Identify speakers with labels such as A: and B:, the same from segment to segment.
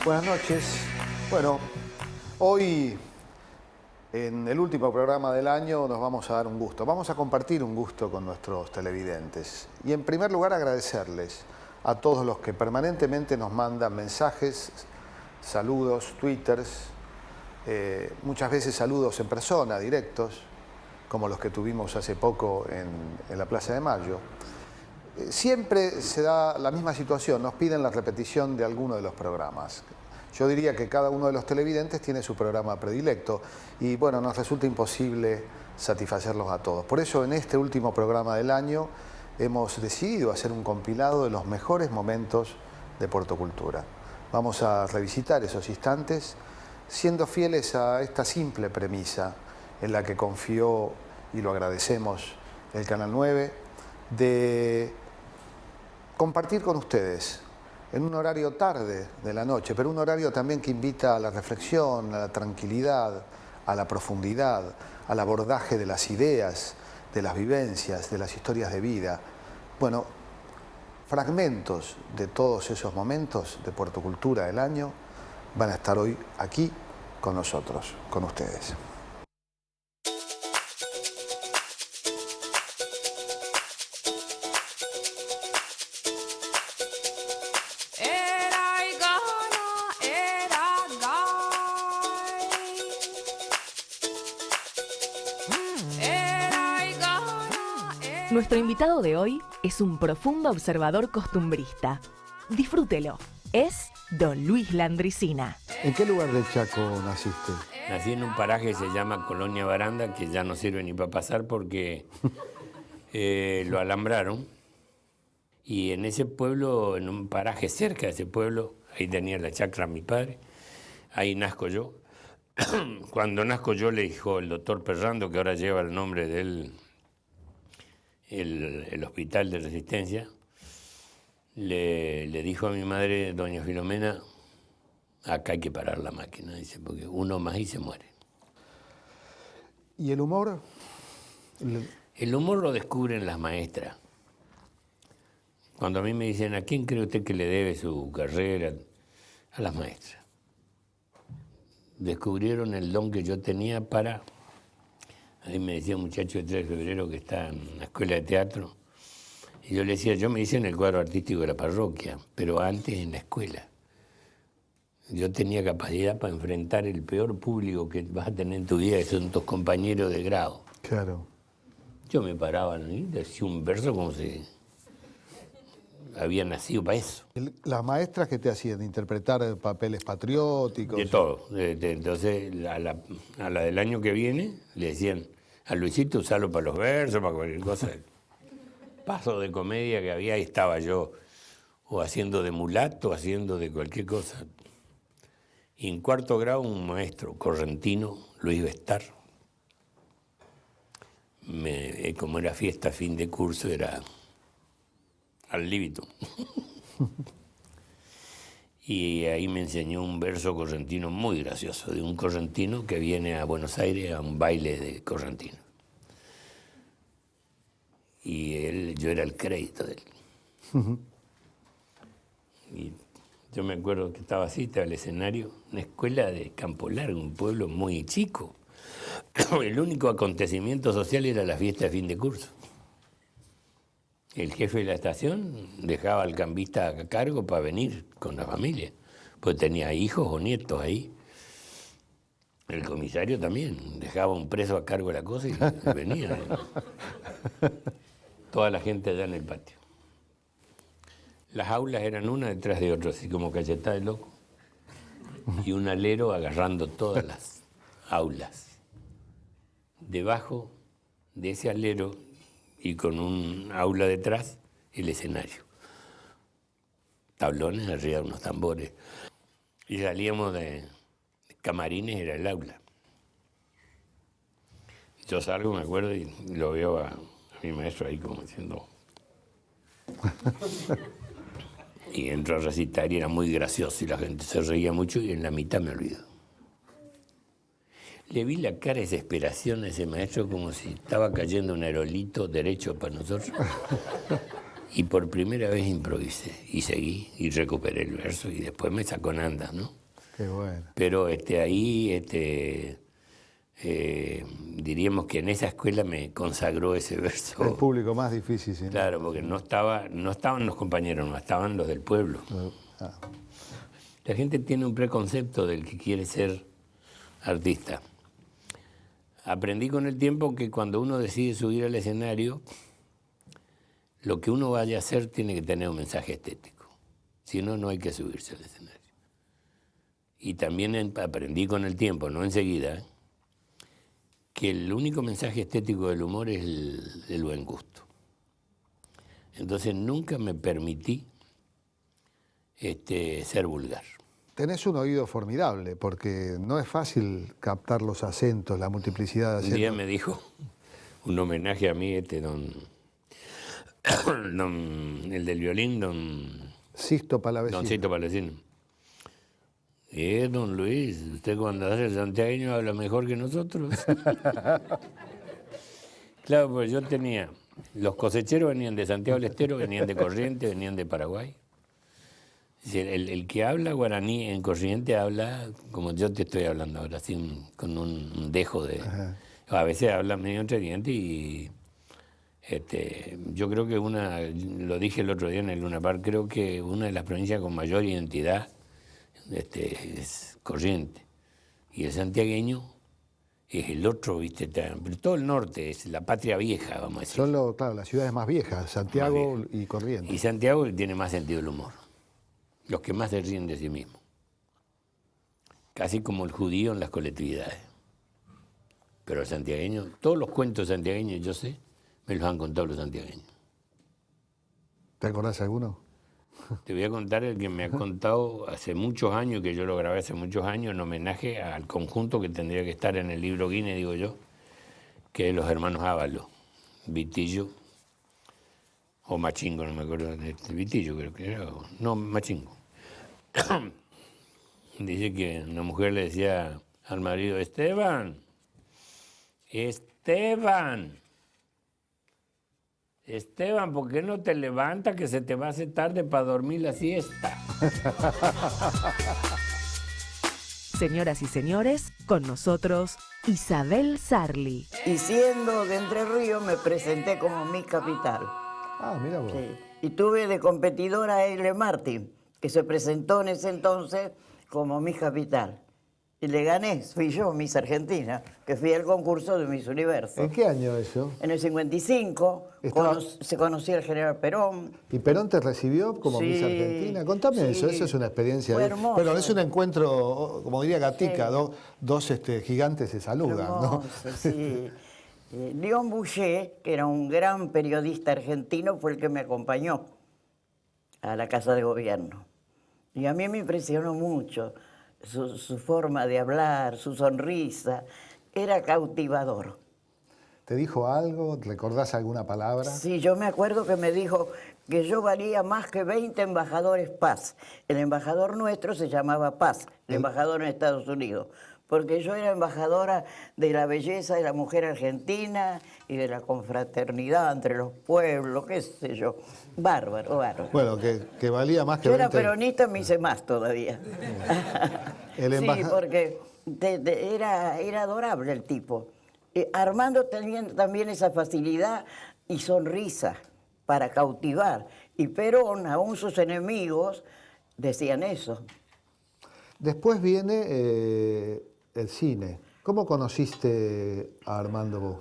A: Buenas noches. Bueno, hoy en el último programa del año nos vamos a dar un gusto. Vamos a compartir un gusto con nuestros televidentes. Y en primer lugar agradecerles a todos los que permanentemente nos mandan mensajes, saludos, twitters, muchas veces saludos en persona, directos, como los que tuvimos hace poco en la Plaza de Mayo. Siempre se da la misma situación, nos piden la repetición de alguno de los programas. Yo diría que cada uno de los televidentes tiene su programa predilecto y bueno, nos resulta imposible satisfacerlos a todos. Por eso en este último programa del año hemos decidido hacer un compilado de los mejores momentos de Puerto Cultura. Vamos a revisitar esos instantes siendo fieles a esta simple premisa en la que confió, y lo agradecemos, el Canal 9, de compartir con ustedes en un horario tarde de la noche, pero un horario también que invita a la reflexión, a la tranquilidad, a la profundidad, al abordaje de las ideas, de las vivencias, de las historias de vida. Bueno, fragmentos de todos esos momentos de Puerto Cultura del año van a estar hoy aquí con nosotros, con ustedes.
B: Nuestro invitado de hoy es un profundo observador costumbrista. Disfrútelo. Es Don Luis Landricina.
A: ¿En qué lugar del Chaco naciste?
C: Nací en un paraje que se llama Colonia Baranda, que ya no sirve ni para pasar porque lo alambraron. Y en ese pueblo, en un paraje cerca de ese pueblo, ahí tenía la chacra mi padre, ahí nazco yo. Cuando nazco yo le dijo el doctor Perrando, que ahora lleva el nombre de él, el hospital de Resistencia, le dijo a mi madre, doña Filomena, acá hay que parar la máquina, dice, porque uno más y se muere.
A: ¿Y el humor?
C: El humor lo descubren las maestras. Cuando a mí me dicen, ¿a quién cree usted que le debe su carrera? A las maestras. Descubrieron el don que yo tenía para... Ahí me decía un muchacho de 3 de febrero que está en la escuela de teatro, y yo le decía, yo me hice en el cuadro artístico de la parroquia, pero antes en la escuela. Yo tenía capacidad para enfrentar el peor público que vas a tener en tu vida, que son tus compañeros de grado.
A: Claro.
C: Yo me paraba y decía un verso como si había nacido para eso.
A: Las maestras que te hacían interpretar papeles patrióticos.
C: De todo. Entonces, a la del año que viene, le decían, a Luisito usarlo para los versos, para cualquier cosa. Paso de comedia que había, y estaba yo, o haciendo de mulato, haciendo de cualquier cosa. Y en 4º grado, un maestro correntino, Luis Bestar, como era fiesta, fin de curso, era al líbito. Y ahí me enseñó un verso correntino muy gracioso, de un correntino que viene a Buenos Aires a un baile de correntino. Y yo era el crédito de él. Y yo me acuerdo que estaba así, estaba el escenario, una escuela de Campo Largo, un pueblo muy chico. El único acontecimiento social era la fiesta de fin de curso. El jefe de la estación dejaba al cambista a cargo para venir con la familia, pues tenía hijos o nietos ahí. El comisario también dejaba un preso a cargo de la cosa y venía. Toda la gente allá en el patio. Las aulas eran una detrás de otra, así como cachetada de loco. Y un alero agarrando todas las aulas. Debajo de ese alero y con un aula detrás, el escenario. Tablones arriba de unos tambores. Y salíamos de camarines, era el aula. Yo salgo, me acuerdo, y lo veo a mi maestro ahí como diciendo... Y entro a recitar y era muy gracioso y la gente se reía mucho y en la mitad me olvidó. Le vi la cara de desesperación a ese maestro como si estaba cayendo un aerolito derecho para nosotros. Y por primera vez improvisé y seguí y recuperé el verso y después me sacó en andas, ¿no?
A: Qué bueno.
C: Pero ahí diríamos que en esa escuela me consagró ese verso.
A: El público más difícil, sí.
C: Claro, porque no estaban los compañeros, no estaban los del pueblo.
A: Ah.
C: La gente tiene un preconcepto del que quiere ser artista. Aprendí con el tiempo que cuando uno decide subir al escenario, lo que uno vaya a hacer tiene que tener un mensaje estético. Si no, no hay que subirse al escenario. Y también aprendí con el tiempo, no enseguida, que el único mensaje estético del humor es el buen gusto. Entonces nunca me permití ser vulgar.
A: Tenés un oído formidable, porque no es fácil captar los acentos, la multiplicidad de
C: Un
A: acentos.
C: día me dijo un homenaje a mí, el del violín,
A: Sisto Palavecino.
C: Doncito Palavecino. Don Luis, usted cuando hace el santiagueño habla mejor que nosotros. Claro, pues yo tenía, los cosecheros venían de Santiago del Estero, venían de Corrientes, venían de Paraguay. El que habla guaraní en Corrientes habla como yo te estoy hablando ahora, así con un dejo de...
A: Ajá.
C: A veces habla medio entre dientes y yo creo que lo dije el otro día en el Luna Park, creo que una de las provincias con mayor identidad es Corrientes. Y el santiagueño es el otro, ¿viste? Pero todo el norte es la patria vieja, vamos a decir.
A: Son claro, las ciudades más viejas, Santiago
C: Más
A: y Corrientes.
C: Y Santiago tiene más sentido del humor. Los que más se ríen de sí mismos. Casi como el judío en las colectividades. Pero el santiagueño, todos los cuentos santiagueños, yo sé, me los han contado los santiagueños.
A: ¿Te acordás alguno?
C: Te voy a contar el que me ha contado hace muchos años, que yo lo grabé hace muchos años, en homenaje al conjunto que tendría que estar en el libro Guinness, digo yo, que es los hermanos Ábalos, Vitillo, o Machingo, no me acuerdo, Vitillo creo que era, no, Machingo. Dice que una mujer le decía al marido, Esteban, ¿por qué no te levantas que se te va a hacer tarde para dormir la siesta?
B: Señoras y señores, con nosotros Isabel Sarli.
D: Y siendo de Entre Ríos me presenté como Miss Capital.
A: Ah, mira vos.
D: Sí. Y tuve de competidora a Eile Martin, que se presentó en ese entonces como Miss Capital. Y le gané, fui yo, Miss Argentina, que fui al concurso de Miss Universo.
A: ¿En qué año eso?
D: En el 55
A: Estaba-
D: se conocía al general Perón.
A: ¿Y Perón te recibió como
D: Sí,
A: Miss Argentina? Contame
D: sí.
A: eso es una experiencia.
D: Fue hermoso.
A: Pero es un encuentro, como diría Gatica,
D: Sí.
A: dos gigantes se saludan, ¿no?
D: Hermoso, sí. León Boucher, que era un gran periodista argentino, fue el que me acompañó a la Casa de Gobierno. Y a mí me impresionó mucho su forma de hablar, su sonrisa. Era cautivador.
A: ¿Te dijo algo? ¿Recordás alguna palabra?
D: Sí, yo me acuerdo que me dijo que yo valía más que 20 embajadores Paz. El embajador nuestro se llamaba Paz, el embajador en Estados Unidos, porque yo era embajadora de la belleza de la mujer argentina y de la confraternidad entre los pueblos, qué sé yo. Bárbaro, bárbaro.
A: Bueno, que valía más que
D: Yo era
A: 20.
D: peronista, me hice más todavía. Sí, porque era adorable el tipo. Armando tenía también esa facilidad y sonrisa para cautivar. Y Perón, aún sus enemigos, decían eso.
A: Después viene el cine. ¿Cómo conociste a Armando vos?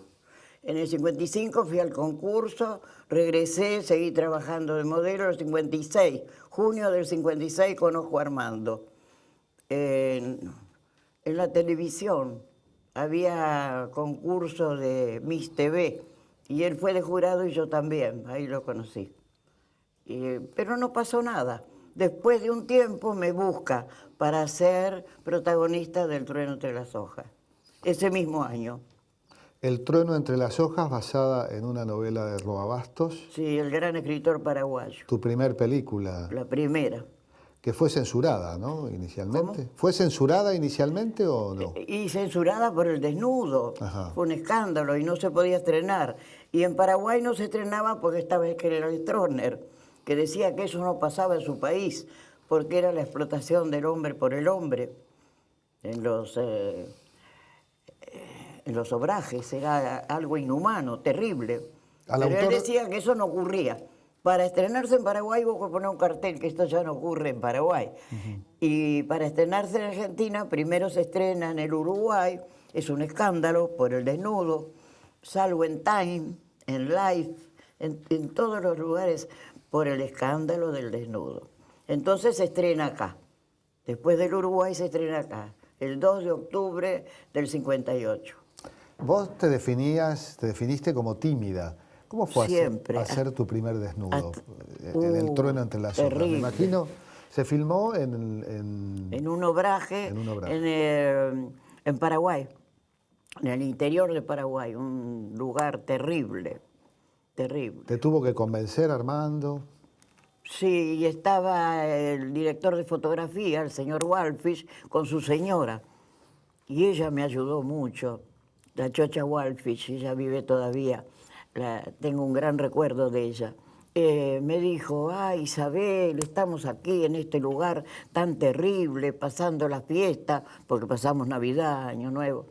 D: En el 55 fui al concurso, regresé, seguí trabajando de modelo en el 56. Junio del 56 conozco a Armando. En la televisión había concurso de Miss TV y él fue de jurado y yo también, ahí lo conocí. Pero no pasó nada. Después de un tiempo me busca para ser protagonista del Trueno entre las hojas, ese mismo año.
A: El trueno entre las hojas, basada en una novela de Roa Bastos.
D: Sí, el gran escritor paraguayo,
A: Tu primer película.
D: la primera.
A: que fue censurada, ¿no? Inicialmente.
D: ¿Cómo?
A: ¿Fue censurada inicialmente o no?
D: Y censurada por el desnudo.
A: Ajá.
D: Fue un escándalo y no se podía estrenar. Y en Paraguay no se estrenaba porque estaba el general Stroessner, que decía que eso no pasaba en su país, porque era la explotación del hombre por el hombre en los obrajes, era algo inhumano, terrible.
A: Al
D: Pero él
A: autor-
D: decía que eso no ocurría. Para estrenarse en Paraguay hubo que poner un cartel que esto ya no ocurre en Paraguay. Y para estrenarse en Argentina, primero se estrena en el Uruguay, es un escándalo por el desnudo, salvo en Time, en Life, en todos los lugares por el escándalo del desnudo. Entonces se estrena acá. Después del Uruguay se estrena acá, el 2 de octubre del 58.
A: Vos te definiste como tímida. ¿Cómo fue
D: Siempre.
A: hacer tu primer desnudo?
D: Hasta-
A: En El trueno entre las hojas. Me
D: terrible.
A: imagino, se filmó
D: En un obraje,
A: En un obraje.
D: en Paraguay, en el interior de Paraguay, un lugar terrible, terrible.
A: ¿Te tuvo que convencer Armando?
D: Sí, y estaba el director de fotografía, el señor Walfish, con su señora. Y ella me ayudó mucho, la Chocha Walfish, ella vive todavía, tengo un gran recuerdo de ella. Me dijo, ay Isabel, estamos aquí en este lugar tan terrible, pasando la fiesta, porque pasamos Navidad, Año Nuevo.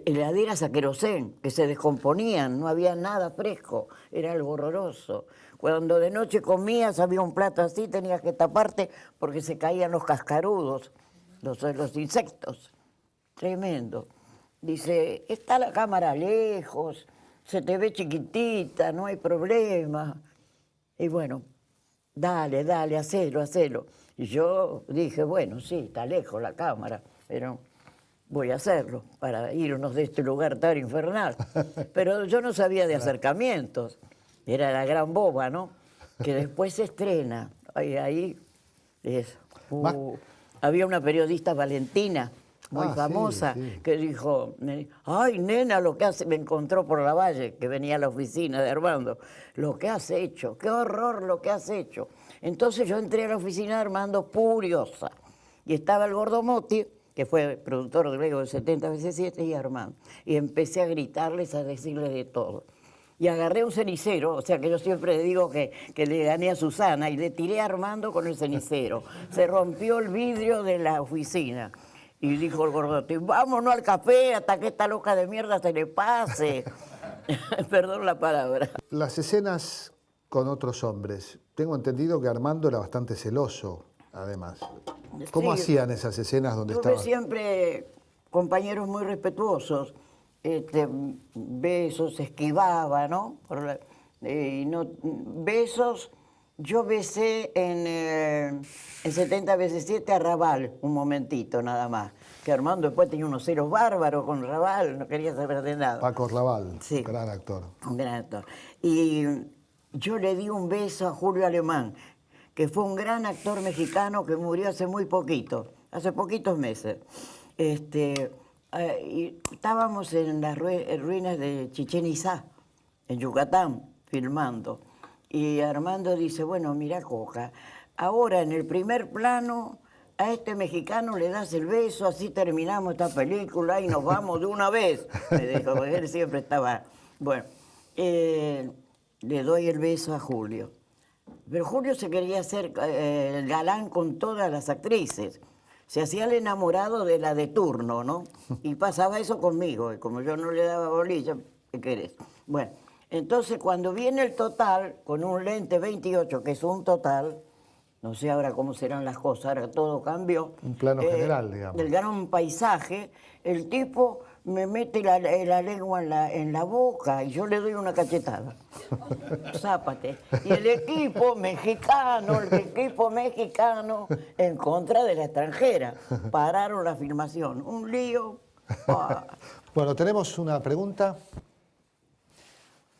D: Heladeras a querosén, que se descomponían, no había nada fresco, era algo horroroso. Cuando de noche comías, había un plato así, tenías que taparte porque se caían los cascarudos, los insectos. Tremendo. Dice, está la cámara lejos, se te ve chiquitita, no hay problema. Y bueno, dale, hacelo. Y yo dije, bueno, sí, está lejos la cámara, pero voy a hacerlo para irnos de este lugar tan infernal. Pero yo no sabía de acercamientos, era la gran boba, ¿no? Que después se estrena. Ahí es,
A: Más-
D: había una periodista, Valentina, muy
A: Ah, sí,
D: famosa,
A: sí.
D: que dijo, ay, nena, lo que hace, me encontró por la valle, que venía a la oficina de Armando, lo que has hecho, qué horror lo que has hecho. Entonces yo entré a la oficina de Armando furiosa, y estaba el Gordo Motti, que fue productor de luego de 70 veces 7, y Armando, y empecé a gritarles, a decirles de todo. Y agarré un cenicero, o sea que yo siempre digo que le gané a Susana, y le tiré a Armando con el cenicero. Se rompió el vidrio de la oficina. Y dijo el gordote, vámonos al café hasta que esta loca de mierda se le pase. Perdón la palabra.
A: Las escenas con otros hombres. Tengo entendido que Armando era bastante celoso, además. ¿Cómo
D: Sí.
A: hacían esas escenas donde
D: Tuve
A: estaba?
D: siempre compañeros muy respetuosos, besos, esquivaba, ¿no? Besos, yo besé en 70 veces 7 a Raval, un momentito nada más. Que Armando después tenía unos celos bárbaros con Raval, no quería saber de nada.
A: Paco Raval,
D: Sí.
A: gran actor.
D: Un gran actor. Y yo le di un beso a Julio Alemán, que fue un gran actor mexicano que murió hace muy poquito, hace poquitos meses. Y estábamos en las ruinas de Chichén Itzá, en Yucatán, filmando. Y Armando dice, bueno, mira, Coca, ahora en el primer plano a este mexicano le das el beso, así terminamos esta película y nos vamos de una vez. Me dijo, porque él siempre estaba... Bueno, le doy el beso a Julio. Pero Julio se quería hacer el galán con todas las actrices. Se hacía el enamorado de la de turno, ¿no? Y pasaba eso conmigo. Y como yo no le daba bolilla, ¿qué querés? Bueno, entonces cuando viene el total, con un lente 28, que es un total, no sé ahora cómo serán las cosas, ahora todo cambió.
A: Un plano general, digamos.
D: Del gran paisaje, el tipo me mete la lengua en la boca y yo le doy una cachetada. Zápate. Y el equipo mexicano en contra de la extranjera. Pararon la filmación. Un lío. Ah.
A: Bueno, tenemos una pregunta.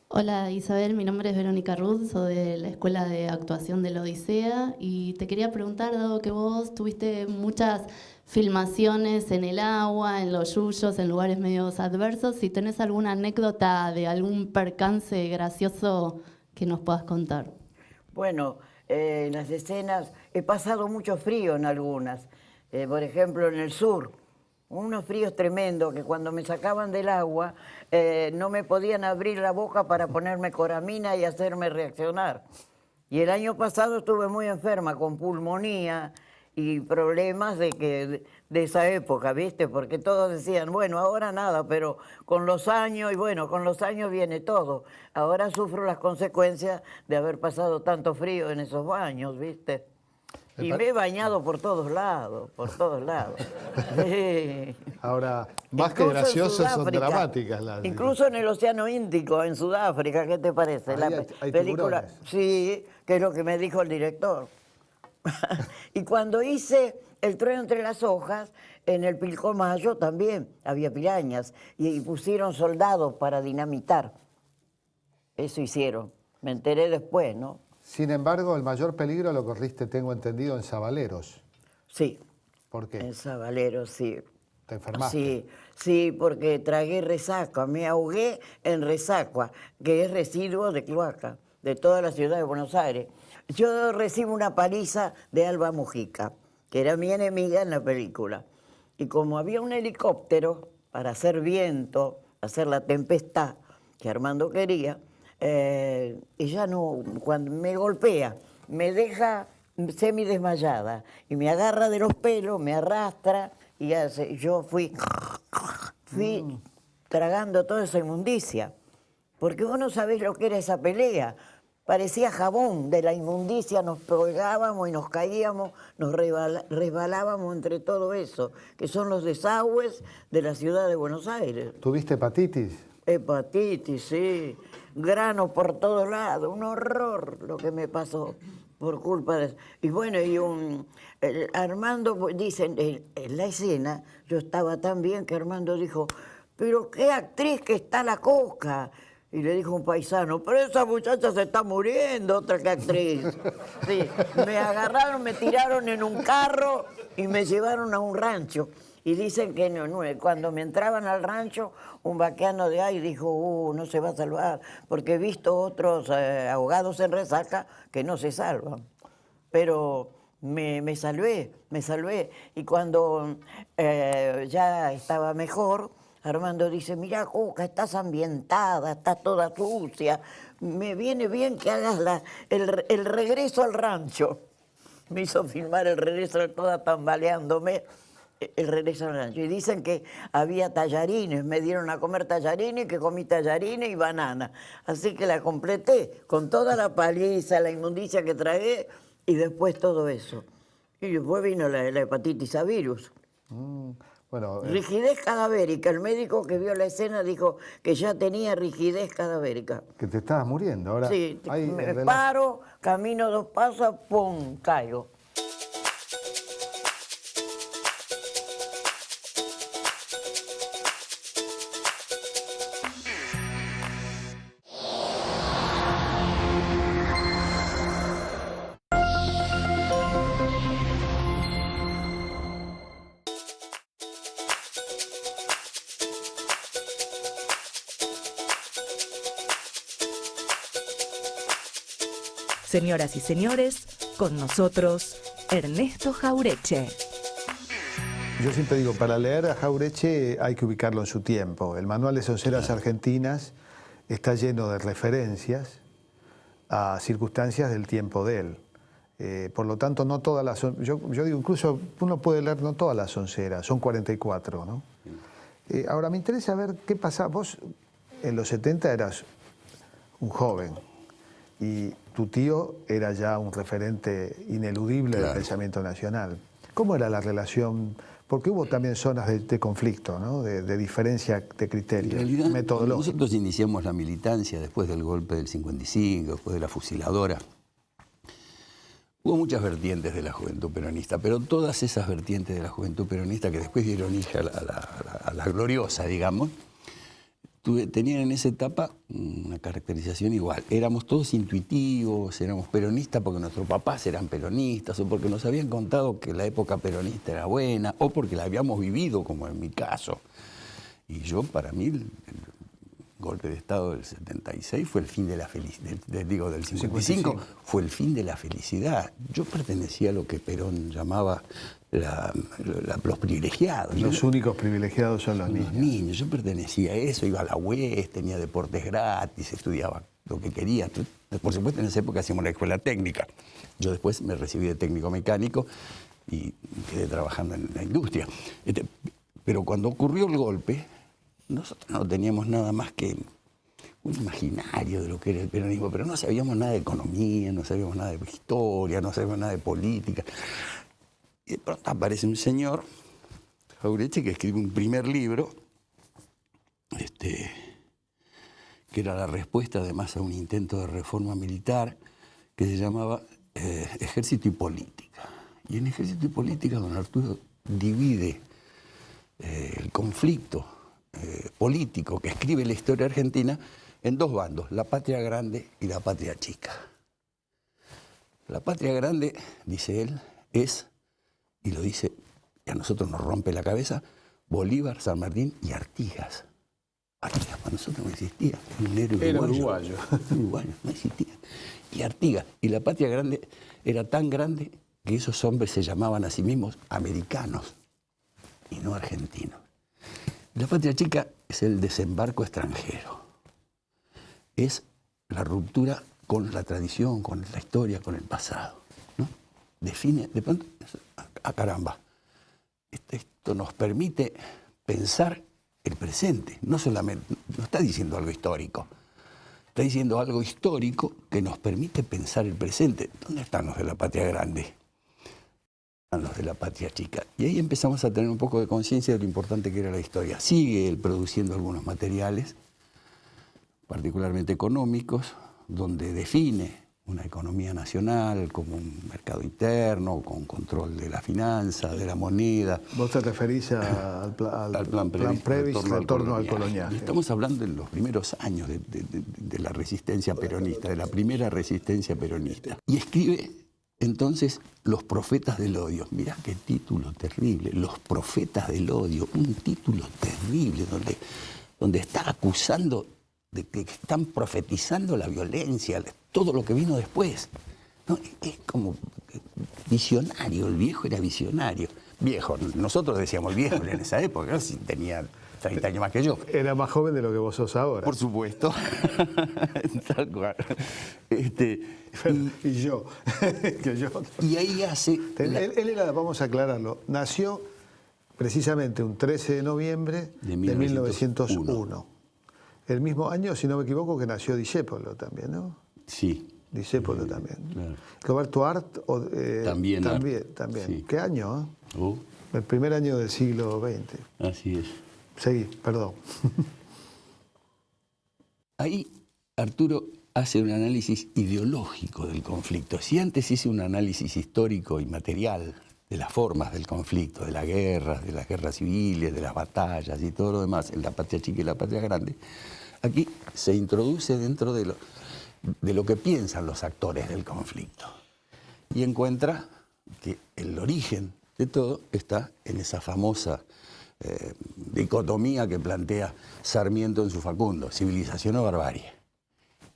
E: Hola Isabel, mi nombre es Verónica Rudd, soy de la Escuela de Actuación de la Odisea y te quería preguntar, dado que vos tuviste muchas filmaciones en el agua, en los yuyos, en lugares medios adversos, si tenés alguna anécdota de algún percance gracioso que nos puedas contar.
D: Bueno, las escenas, he pasado mucho frío en algunas. Por ejemplo, en el sur, unos fríos tremendos que cuando me sacaban del agua no me podían abrir la boca para ponerme coramina y hacerme reaccionar. Y el año pasado estuve muy enferma con pulmonía y problemas de esa época, ¿viste? Porque todos decían, bueno, ahora nada, pero con los años, y bueno, con los años viene todo. Ahora sufro las consecuencias de haber pasado tanto frío en esos baños, ¿viste? Y me he bañado por todos lados, por todos lados. Sí.
A: Ahora, más que
D: Incluso en
A: graciosas, son
D: Sudáfrica,
A: dramáticas las...
D: incluso en el Océano Índico, en Sudáfrica, ¿qué te parece?
A: Ahí
D: La
A: hay
D: película,
A: tiburones.
D: sí, que es lo que me dijo el director. Y cuando hice El trueno entre las hojas, en el Pilcomayo también había pirañas y pusieron soldados para dinamitar. Eso hicieron. Me enteré después, ¿no?
A: Sin embargo, el mayor peligro lo corriste, tengo entendido, en Sabaleros.
D: Sí.
A: ¿Por qué?
D: En Sabalero, sí.
A: ¿Te enfermaste?
D: Sí, sí, porque tragué resacua, me ahogué en resacua, que es residuo de cloaca, de toda la ciudad de Buenos Aires. Yo recibo una paliza de Alba Mujica, que era mi enemiga en la película. Y como había un helicóptero para hacer viento, hacer la tempestad que Armando quería, ella no, cuando me golpea, me deja semidesmayada y me agarra de los pelos, me arrastra y yo fui tragando toda esa inmundicia. Porque vos no sabés lo que era esa pelea. Parecía jabón, de la inmundicia nos pegábamos y nos caíamos, nos resbalábamos entre todo eso, que son los desagües de la ciudad de Buenos Aires.
A: ¿Tuviste hepatitis?
D: Hepatitis, sí, granos por todos lados, un horror lo que me pasó por culpa de eso. Y bueno, Armando, dicen, en la escena, yo estaba tan bien que Armando dijo, pero qué actriz que está la Coca. Y le dijo un paisano, pero esa muchacha se está muriendo, otra que actriz. Sí, me agarraron, me tiraron en un carro y me llevaron a un rancho. Y dicen que cuando me entraban al rancho, un vaqueano de ahí dijo, no se va a salvar, porque he visto otros ahogados en resaca que no se salvan. Pero me salvé. Y cuando ya estaba mejor, Armando dice, mira, Coca, estás ambientada, estás toda sucia, me viene bien que hagas el regreso al rancho. Me hizo filmar el regreso, toda tambaleándome, el regreso al rancho. Y dicen que había tallarines, me dieron a comer tallarines, que comí tallarines y banana. Así que la completé con toda la paliza, la inmundicia que tragué y después todo eso. Y después vino la hepatitis A virus.
A: Bueno,
D: Rigidez cadavérica. El médico que vio la escena dijo que ya tenía rigidez cadavérica.
A: que te estabas muriendo. Ahora,
D: Sí,
A: hay
D: me paro, camino 2 pasos, ¡pum!, caigo.
B: Señoras y señores, con nosotros, Ernesto Jaureche.
A: Yo siempre digo, para leer a Jaureche hay que ubicarlo en su tiempo. El Manual de Sonceras Argentinas está lleno de referencias a circunstancias del tiempo de él. Por lo tanto, no todas las... Yo digo, incluso uno puede leer no todas las sonceras, son 44, ¿no? Ahora, me interesa ver qué pasaba. Vos en los 70 eras un joven y tu tío era ya un referente ineludible del pensamiento nacional. ¿Cómo era la relación? Porque hubo también zonas de conflicto, ¿no? De diferencia de criterios,
F: En realidad,
A: metodológicos.
F: nosotros iniciamos la militancia después del golpe del 55, después de la fusiladora. Hubo muchas vertientes de la juventud peronista, pero todas esas vertientes de la juventud peronista que después dieron hija a la gloriosa, digamos, tenían en esa etapa una caracterización igual. Éramos todos intuitivos, éramos peronistas porque nuestros papás eran peronistas, o porque nos habían contado que la época peronista era buena, o porque la habíamos vivido, como en mi caso. Y yo, para mí, golpe de Estado del 76 fue el fin de la felicidad, digo, del 55 fue el fin de la felicidad. Yo pertenecía a lo que Perón llamaba los privilegiados.
A: Los únicos privilegiados son los niños.
F: Los niños, yo pertenecía a eso, iba a la UES, tenía deportes gratis, estudiaba lo que quería. Por supuesto, en esa época hacíamos la escuela técnica. Yo después me recibí de técnico mecánico y quedé trabajando en la industria. Pero cuando ocurrió el golpe, nosotros no teníamos nada más que un imaginario de lo que era el peronismo, pero no sabíamos nada de economía, no sabíamos nada de historia, no sabíamos nada de política. Y de pronto aparece un señor, Jauretche, que escribe un primer libro, que era la respuesta además a un intento de reforma militar, que se llamaba Ejército y Política. Y en Ejército y Política don Arturo divide el conflicto político que escribe la historia argentina en dos bandos, la patria grande y la patria chica. La patria grande, dice él, es, y lo dice, y a nosotros nos rompe la cabeza, Bolívar, San Martín y Artigas. Artigas para nosotros no existía, era uruguayo. Uruguayo, no existía. Y Artigas, y la patria grande era tan grande que esos hombres se llamaban a sí mismos americanos y no argentinos. La patria chica es el desembarco extranjero. Es la ruptura con la tradición, con la historia, con el pasado, ¿no? Define, de pronto, caramba, esto nos permite pensar el presente. No solamente, no está diciendo algo histórico, está diciendo algo histórico que nos permite pensar el presente. ¿Dónde están los de la patria grande? Los de la patria chica. Y ahí empezamos a tener un poco de conciencia de lo importante que era la historia. Sigue él produciendo algunos materiales, particularmente económicos, donde define una economía nacional como un mercado interno, con control de la finanza, de la moneda.
A: Vos te referís al plan previsto, retorno al coloniaje.
F: Y estamos hablando en los primeros años de la resistencia peronista, de la primera resistencia peronista. Y escribe entonces Los profetas del odio. Mirá qué título terrible, Los profetas del odio, un título terrible donde está acusando de que están profetizando la violencia, todo lo que vino después. ¿No? Es como visionario, el viejo era visionario. Viejo, nosotros decíamos viejo en esa época, ¿no? Si tenía 30 años más que yo.
A: Era más joven de lo que vos sos ahora.
F: Por supuesto. Tal cual.
A: Y yo. Que yo.
F: Y ahí hace...
A: Él era, vamos a aclararlo, nació precisamente un 13 de noviembre de 1901. El mismo año, si no me equivoco, que nació Discépolo también, ¿no?
F: Sí.
A: Discépolo también.
F: Claro.
A: Roberto Art
F: también.
A: También.
F: Sí.
A: ¿Qué año? El primer año del siglo XX.
F: Así es.
A: Seguí, perdón.
F: Ahí Arturo hace un análisis ideológico del conflicto. Si antes hice un análisis histórico y material de las formas del conflicto, de las guerras civiles, de las batallas y todo lo demás, en la patria chica y la patria grande, aquí se introduce dentro de lo que piensan los actores del conflicto. Y encuentra que el origen de todo está en esa famosa dicotomía que plantea Sarmiento en su Facundo, civilización o barbarie.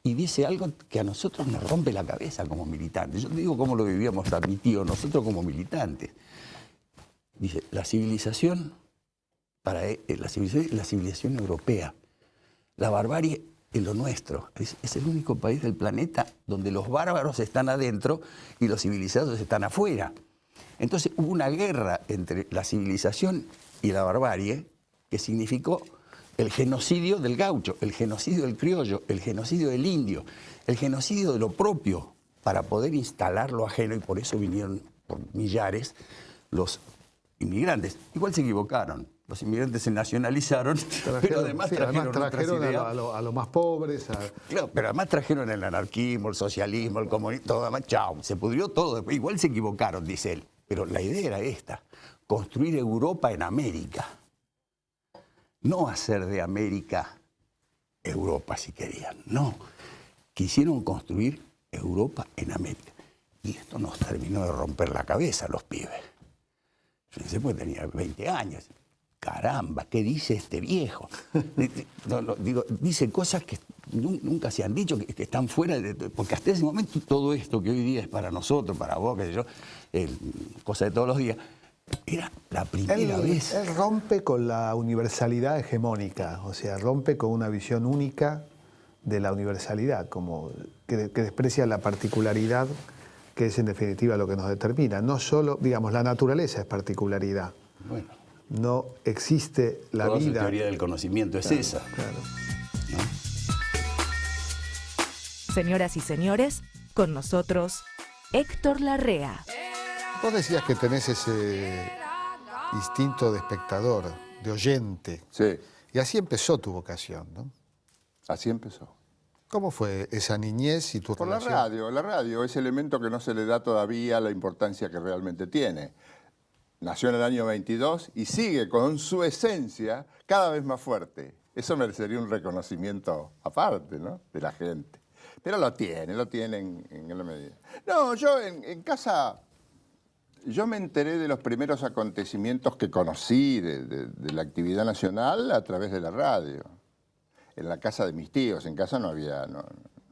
F: Y dice algo que a nosotros nos rompe la cabeza como militantes. Yo te digo cómo lo vivíamos a mi tío, nosotros como militantes. Dice, la civilización es la civilización europea. La barbarie es lo nuestro. Es el único país del planeta donde los bárbaros están adentro y los civilizados están afuera. Entonces hubo una guerra entre la civilización y la barbarie que significó el genocidio del gaucho, el genocidio del criollo, el genocidio del indio, el genocidio de lo propio para poder instalar lo ajeno, y por eso vinieron por millares los inmigrantes. Igual se equivocaron, los inmigrantes se nacionalizaron, pero además trajeron otras ideas.
A: A los más pobres.
F: Claro, pero además trajeron el anarquismo, el socialismo, el comunismo, todo además, chao, se pudrió todo. Igual se equivocaron, dice él, pero la idea era esta, construir Europa en América. No hacer de América Europa, si querían. No. Quisieron construir Europa en América. Y esto nos terminó de romper la cabeza a los pibes. Yo no sé, pues tenía 20 años. caramba, ¿qué dice este viejo? Digo, dice cosas que nunca se han dicho, que están fuera porque hasta ese momento todo esto que hoy día es para nosotros, para vos, qué sé yo, cosa de todos los días, era la primera vez.
A: Él rompe con la universalidad hegemónica, o sea, rompe con una visión única de la universalidad, como que desprecia la particularidad, que es en definitiva lo que nos determina. No solo, digamos, la naturaleza es particularidad.
F: Bueno,
A: No existe la
F: toda su
A: vida.
F: teoría del conocimiento es esa.
A: Claro.
F: ¿No?
B: Señoras y señores, con nosotros, Héctor Larrea.
A: Vos decías que tenés ese instinto de espectador, de oyente.
G: Sí,
A: Y así empezó tu vocación, ¿no?
G: así empezó.
A: ¿Cómo fue esa niñez y tu
G: Por la
A: relación?
G: radio, ese elemento que no se le da todavía la importancia que realmente tiene. Nació en el año 22 y sigue con su esencia cada vez más fuerte. Eso merecería un reconocimiento aparte, ¿no?, de la gente. Pero lo tiene en la medida. No, yo en casa, yo me enteré de los primeros acontecimientos que conocí de la actividad nacional a través de la radio. En la casa de mis tíos, en casa no había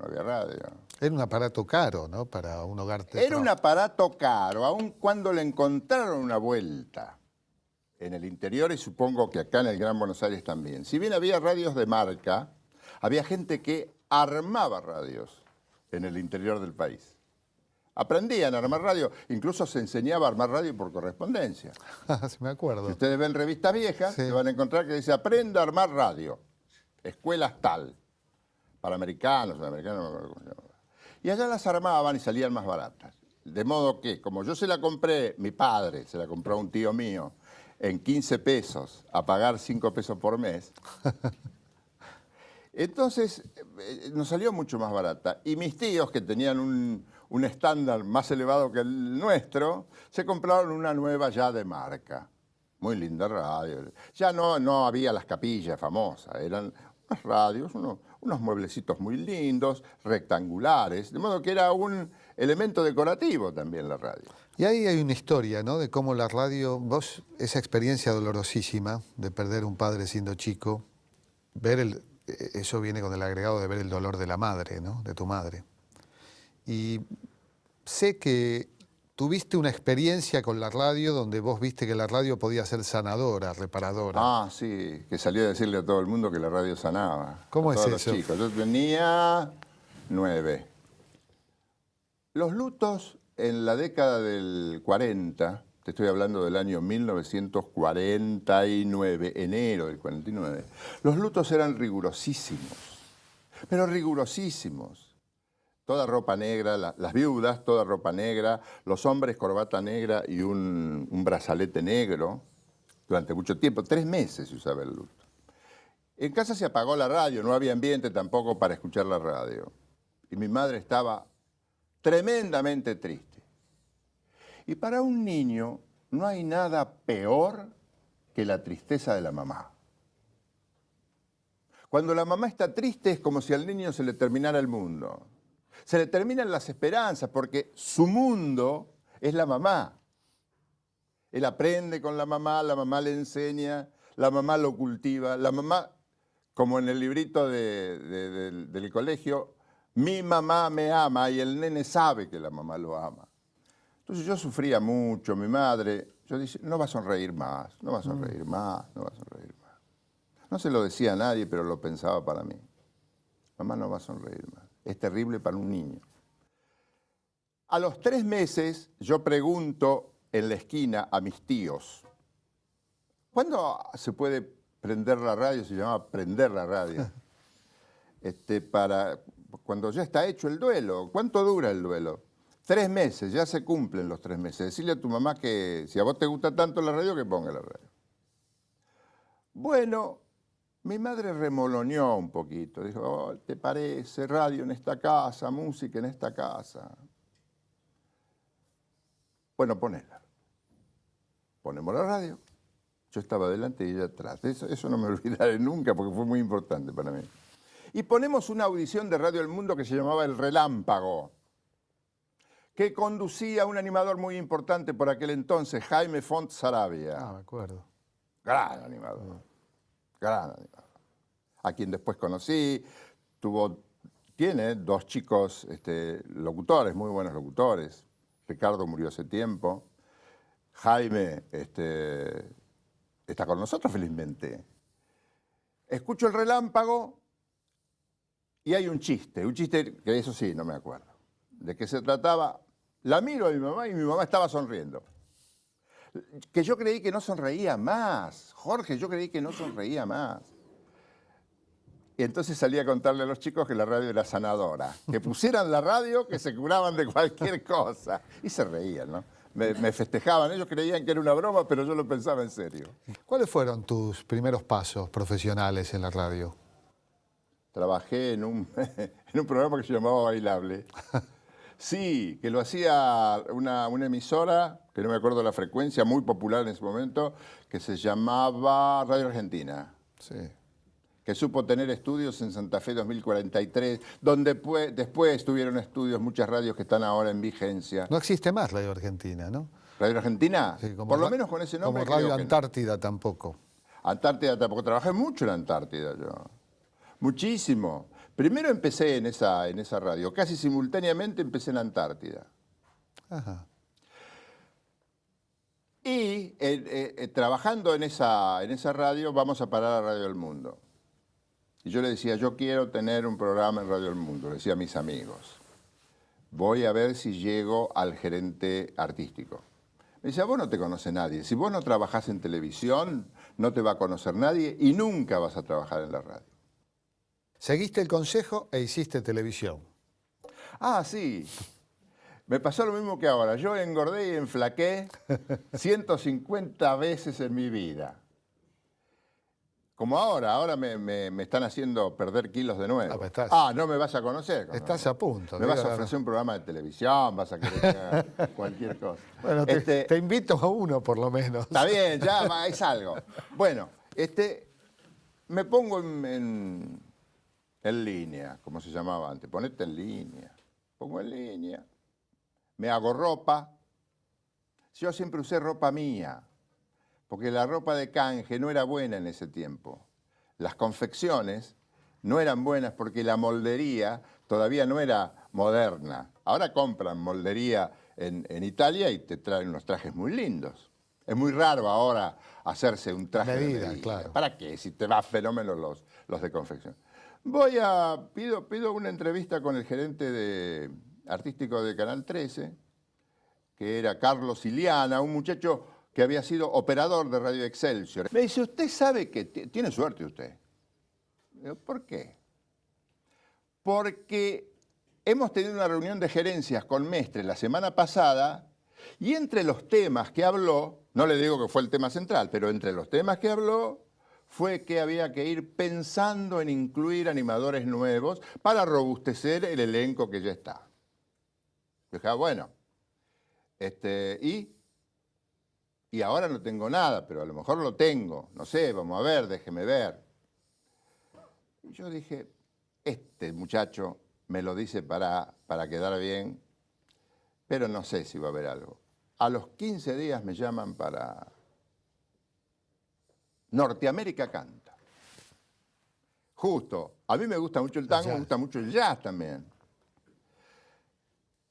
G: radio.
A: Era un aparato caro, ¿no? Para un hogar de
G: Era un
A: trabajo.
G: aparato caro, aun cuando le encontraron una vuelta en el interior y supongo que acá en el Gran Buenos Aires también. Si bien había radios de marca, había gente que armaba radios en el interior del país. Aprendían a armar radio, incluso se enseñaba a armar radio por correspondencia.
A: Sí, me acuerdo.
G: Si ustedes ven revistas viejas,
A: Sí.
G: se van a encontrar que dice aprenda a armar radio. Escuelas tal. Para americanos, no me acuerdo cómo se llama. Y allá las armaban y salían más baratas. De modo que, como yo se la compré, mi padre se la compró a un tío mío, en 15 pesos, a pagar 5 pesos por mes, entonces nos salió mucho más barata. Y mis tíos, que tenían un estándar más elevado que el nuestro, se compraron una nueva ya de marca. Muy linda radio. Ya no había las capillas famosas, eran unas radios, unos mueblecitos muy lindos, rectangulares, de modo que era un elemento decorativo también la radio.
A: Y ahí hay una historia, ¿no? De cómo la radio, vos, esa experiencia dolorosísima de perder un padre siendo chico, eso viene con el agregado de ver el dolor de la madre, ¿no? De tu madre. Y sé que tuviste una experiencia con la radio donde vos viste que la radio podía ser sanadora, reparadora.
G: Ah, sí, que salió a decirle a todo el mundo que la radio sanaba.
A: ¿Cómo
G: a
A: es
G: todos los
A: eso?
G: chicos. Yo tenía 9. Los lutos en la década del 40, te estoy hablando del año 1949, enero del 49, los lutos eran rigurosísimos, pero rigurosísimos. Toda ropa negra, las viudas, toda ropa negra, los hombres corbata negra y un brazalete negro durante mucho tiempo, 3 meses se usaba el luto. En casa se apagó la radio, no había ambiente tampoco para escuchar la radio. Y mi madre estaba tremendamente triste. Y para un niño no hay nada peor que la tristeza de la mamá. Cuando la mamá está triste es como si al niño se le terminara el mundo. Se le terminan las esperanzas porque su mundo es la mamá. Él aprende con la mamá le enseña, la mamá lo cultiva, la mamá, como en el librito del colegio, mi mamá me ama y el nene sabe que la mamá lo ama. Entonces yo sufría mucho, mi madre, yo decía, no va a sonreír más, no va a sonreír más, no va a sonreír más. No se lo decía a nadie, pero lo pensaba para mí. Mamá no va a sonreír más. Es terrible para un niño. A los 3 meses yo pregunto en la esquina a mis tíos, ¿cuándo se puede prender la radio? Se llama prender la radio. Cuando ya está hecho el duelo. ¿Cuánto dura el duelo? 3 meses, ya se cumplen los 3 meses. Decirle a tu mamá que si a vos te gusta tanto la radio, que ponga la radio. Bueno, mi madre remoloneó un poquito. Dijo, oh, ¿te parece radio en esta casa, música en esta casa? Bueno, ponela. Ponemos la radio. Yo estaba adelante y ella atrás. Eso no me olvidaré nunca porque fue muy importante para mí. Y ponemos una audición de Radio El Mundo que se llamaba El Relámpago, que conducía un animador muy importante por aquel entonces, Jaime Font Saravia.
A: Ah, me acuerdo.
G: Gran animador. Gran animador. A quien después conocí, tiene 2 chicos locutores, muy buenos locutores. Ricardo murió hace tiempo. Jaime está con nosotros, felizmente. Escucho el relámpago y hay un chiste que eso sí, no me acuerdo. ¿De qué se trataba? La miro a mi mamá y mi mamá estaba sonriendo. Que yo creí que no sonreía más. Jorge, yo creí que no sonreía más. Y entonces salí a contarle a los chicos que la radio era sanadora. Que pusieran la radio, que se curaban de cualquier cosa. Y se reían, ¿no? Me festejaban. Ellos creían que era una broma, pero yo lo pensaba en serio.
A: ¿Cuáles fueron tus primeros pasos profesionales en la radio?
G: Trabajé en un programa que se llamaba Bailable. Sí, que lo hacía una emisora, que no me acuerdo la frecuencia, muy popular en ese momento, que se llamaba Radio Argentina.
A: Sí.
G: Que supo tener estudios en Santa Fe 2043, donde después tuvieron estudios muchas radios que están ahora en vigencia.
A: No existe más Radio Argentina, ¿no?
G: ¿Radio Argentina?
A: Sí,
G: por lo menos con ese nombre.
A: Como Radio
G: creo que
A: Antártida
G: no.
A: tampoco.
G: Antártida tampoco. Trabajé mucho en Antártida yo. Muchísimo. Primero empecé en esa radio. Casi simultáneamente empecé en Antártida.
A: Ajá.
G: Y trabajando en esa radio, vamos a parar a Radio del Mundo. Y yo le decía, yo quiero tener un programa en Radio del Mundo, le decía a mis amigos. Voy a ver si llego al gerente artístico. Me decía, vos no te conoce nadie. Si vos no trabajás en televisión, no te va a conocer nadie y nunca vas a trabajar en la radio.
A: Seguiste el consejo e hiciste televisión.
G: Ah, sí. Me pasó lo mismo que ahora. Yo engordé y enflaqué 150 veces en mi vida. Como ahora me están haciendo perder kilos de nuevo. No me vas a conocer.
A: Estás a punto.
G: Me vas a ofrecer un programa de televisión, vas a querer que haga cualquier cosa.
A: Bueno, te invito a uno por lo menos.
G: Está bien, ya es algo. Bueno, me pongo en línea, como se llamaba antes. Ponete en línea. Pongo en línea. Me hago ropa. Yo siempre usé ropa mía. Porque la ropa de canje no era buena en ese tiempo. Las confecciones no eran buenas porque la moldería todavía no era moderna. Ahora compran moldería en Italia y te traen unos trajes muy lindos. Es muy raro ahora hacerse un traje de medida.
A: Claro.
G: ¿Para qué? Si te va fenómeno los de confección. Pido una entrevista con el gerente artístico de Canal 13, que era Carlos Iliana, un muchacho que había sido operador de Radio Excelsior. Me dice, ¿usted sabe que tiene suerte usted? Digo, ¿por qué? Porque hemos tenido una reunión de gerencias con Mestre la semana pasada y entre los temas que habló, no le digo que fue el tema central, pero entre los temas que habló fue que había que ir pensando en incluir animadores nuevos para robustecer el elenco que ya está. Yo dije, bueno, y ahora no tengo nada, pero a lo mejor lo tengo. No sé, vamos a ver, déjeme ver. Y yo dije, este muchacho me lo dice para quedar bien, pero no sé si va a haber algo. A los 15 días me llaman para Norteamérica Canta. Justo. A mí me gusta mucho el tango, me gusta mucho el jazz también.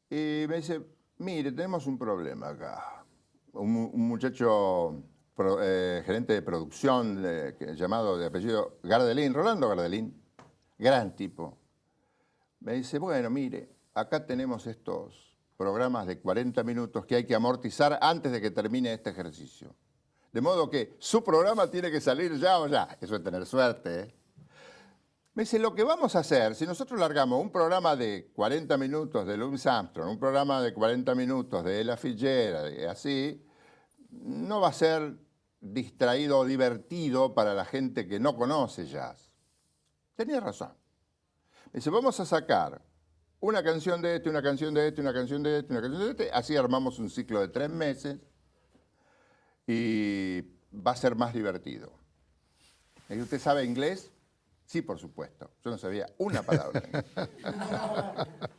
G: Y me dice, mire, tenemos un problema acá. Un muchacho gerente de producción llamado de apellido Gardelín, Rolando Gardelín, gran tipo. Me dice, bueno, mire, acá tenemos estos programas de 40 minutos que hay que amortizar antes de que termine este ejercicio. De modo que su programa tiene que salir ya o ya. Eso es tener suerte, ¿eh? Me dice, lo que vamos a hacer, si nosotros largamos un programa de 40 minutos de Louis Armstrong, un programa de 40 minutos de Ella Fitzgerald, así, no va a ser distraído o divertido para la gente que no conoce jazz. Tenía razón. Me dice, vamos a sacar una canción de una canción de una canción de una canción de este, así armamos un ciclo de 3 meses y va a ser más divertido. ¿Y usted sabe inglés? Sí, por supuesto. Yo no sabía una palabra.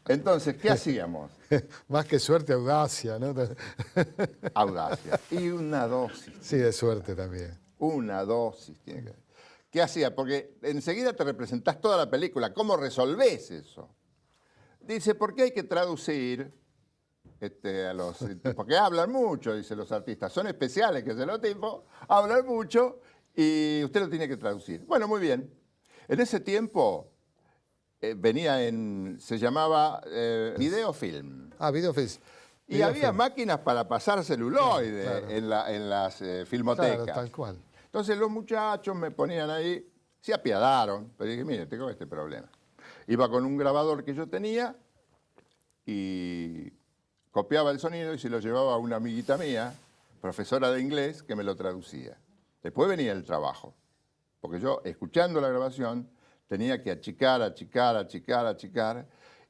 G: Entonces, ¿qué hacíamos?
A: Más que suerte, audacia, ¿no?
G: Audacia. Y una dosis.
A: Sí, de suerte también.
G: una dosis tiene que haber. ¿Qué hacía? Porque enseguida te representás toda la película. ¿Cómo resolvés eso? Dice, ¿por qué hay que traducir a los... Porque hablan mucho, dicen los artistas. Son especiales, que se los tipos, hablan mucho y usted lo tiene que traducir. Bueno, muy bien. En ese tiempo se llamaba videofilm.
A: Ah, videofilm.
G: Y había máquinas para pasar celuloide
A: Claro.
G: en las filmotecas.
A: Claro, tal cual.
G: Entonces los muchachos me ponían ahí, se apiadaron, pero dije, mire, tengo este problema. Iba con un grabador que yo tenía y copiaba el sonido y se lo llevaba a una amiguita mía, profesora de inglés, que me lo traducía. Después venía el trabajo, porque yo, escuchando la grabación, tenía que achicar,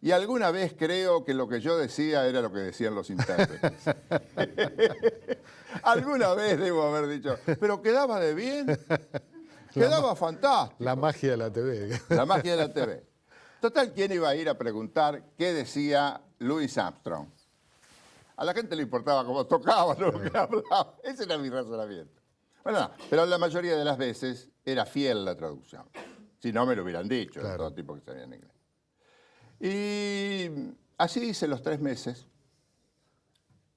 G: y alguna vez creo que lo que yo decía era lo que decían los intérpretes. Alguna vez debo haber dicho, pero quedaba de bien, quedaba fantástico.
A: La magia de la TV.
G: La magia de la TV. Total, ¿quién iba a ir a preguntar qué decía Louis Armstrong? A la gente le importaba cómo tocaba, no lo que hablaba. Ese era mi razonamiento. Bueno, no, pero la mayoría de las veces era fiel la traducción. Si no, me lo hubieran dicho, de todo tipo que sabían inglés. Y así hice los 3 meses.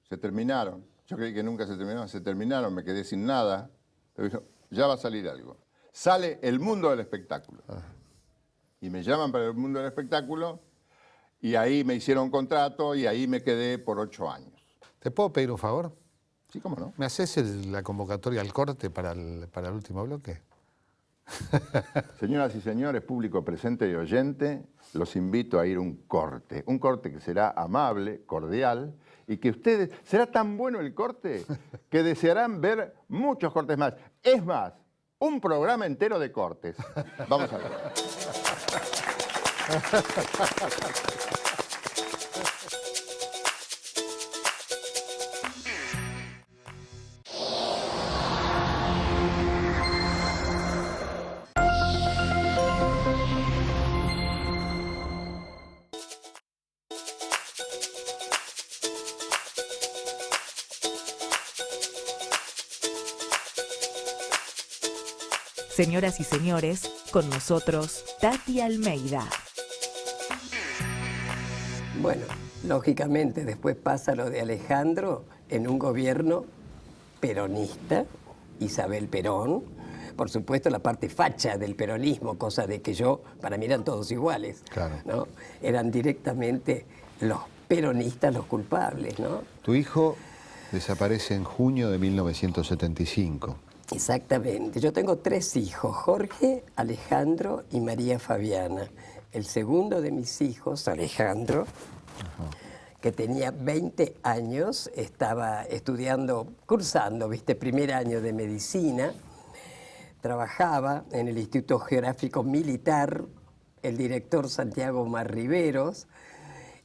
G: Se terminaron. Yo creí que nunca se terminaron, me quedé sin nada. Pero dijo, ya va a salir algo. Sale El Mundo del Espectáculo. Y me llaman para El Mundo del Espectáculo y ahí me hicieron un contrato y ahí me quedé por 8 años.
A: ¿Te puedo pedir un favor?
G: Sí, cómo no.
A: ¿Me haces la convocatoria al corte para el último bloque?
G: Señoras y señores, público presente y oyente, los invito a ir a un corte que será amable, cordial, y que ustedes, será tan bueno el corte que desearán ver muchos cortes más. Es más, un programa entero de cortes. Vamos a ver.
B: Señoras y señores, con nosotros, Tati Almeida.
H: Bueno, lógicamente después pasa lo de Alejandro en un gobierno peronista, Isabel Perón, por supuesto la parte facha del peronismo, cosa de que para mí eran todos iguales,
A: Claro.
H: ¿no? Eran directamente los peronistas los culpables, ¿no?
A: Tu hijo desaparece en junio de 1975.
H: Exactamente. Yo tengo 3 hijos, Jorge, Alejandro y María Fabiana. El segundo de mis hijos, Alejandro, que tenía 20 años, estaba cursando, primer año de medicina, trabajaba en el Instituto Geográfico Militar, el director Santiago Marriveros,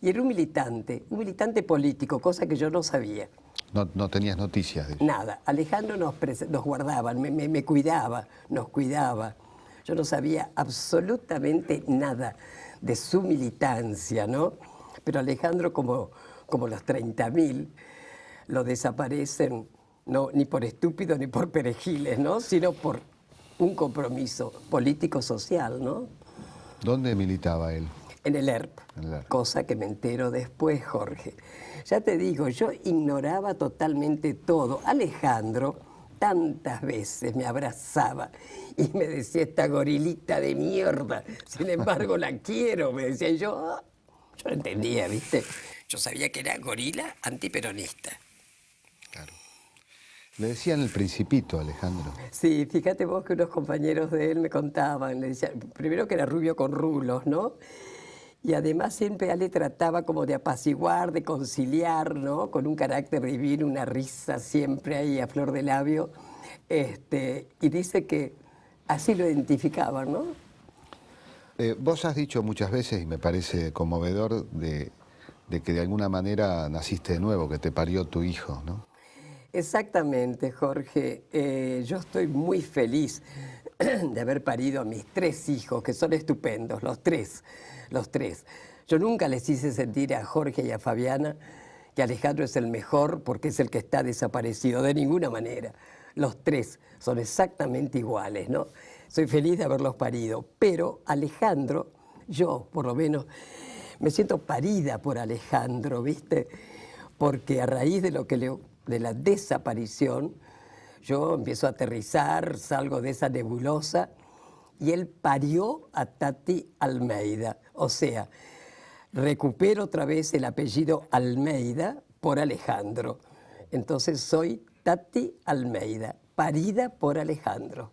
H: y era un militante político, cosa que yo no sabía.
A: No tenías noticias de eso.
H: Nada. Alejandro nos guardaba, me cuidaba, nos cuidaba. Yo no sabía absolutamente nada de su militancia, ¿no? Pero Alejandro, como los 30.000, lo desaparecen, no, ni por estúpidos ni por perejiles, ¿no? Sino por un compromiso político-social, ¿no?
A: ¿Dónde militaba él?
H: En el ERP, cosa que me entero después, Jorge. Ya te digo, yo ignoraba totalmente todo. Alejandro tantas veces me abrazaba y me decía, esta gorilita de mierda, sin embargo la quiero, me decía. Y yo no entendía, ¿viste? Yo sabía que era gorila antiperonista.
A: Claro. Le decían el Principito, Alejandro.
H: Sí, fíjate vos que unos compañeros de él me contaban, le decían, primero que era rubio con rulos, ¿no? Y además siempre a le trataba como de apaciguar, de conciliar, ¿no? Con un carácter divino, una risa siempre ahí a flor de labio. Y dice que así lo identificaban, ¿no?
A: Vos has dicho muchas veces, y me parece conmovedor, de que de alguna manera naciste de nuevo, que te parió tu hijo, ¿no?
H: Exactamente, Jorge. Yo estoy muy feliz de haber parido a mis 3 hijos, que son estupendos, los tres. Yo nunca les hice sentir a Jorge y a Fabiana que Alejandro es el mejor porque es el que está desaparecido, de ninguna manera. los tres son exactamente iguales, ¿no? Soy feliz de haberlos parido, pero Alejandro, yo por lo menos, me siento parida por Alejandro, ¿viste? Porque a raíz de de la desaparición, yo empiezo a aterrizar, salgo de esa nebulosa y él parió a Tati Almeida. O sea, recupero otra vez el apellido Almeida por Alejandro. Entonces soy Tati Almeida, parida por Alejandro.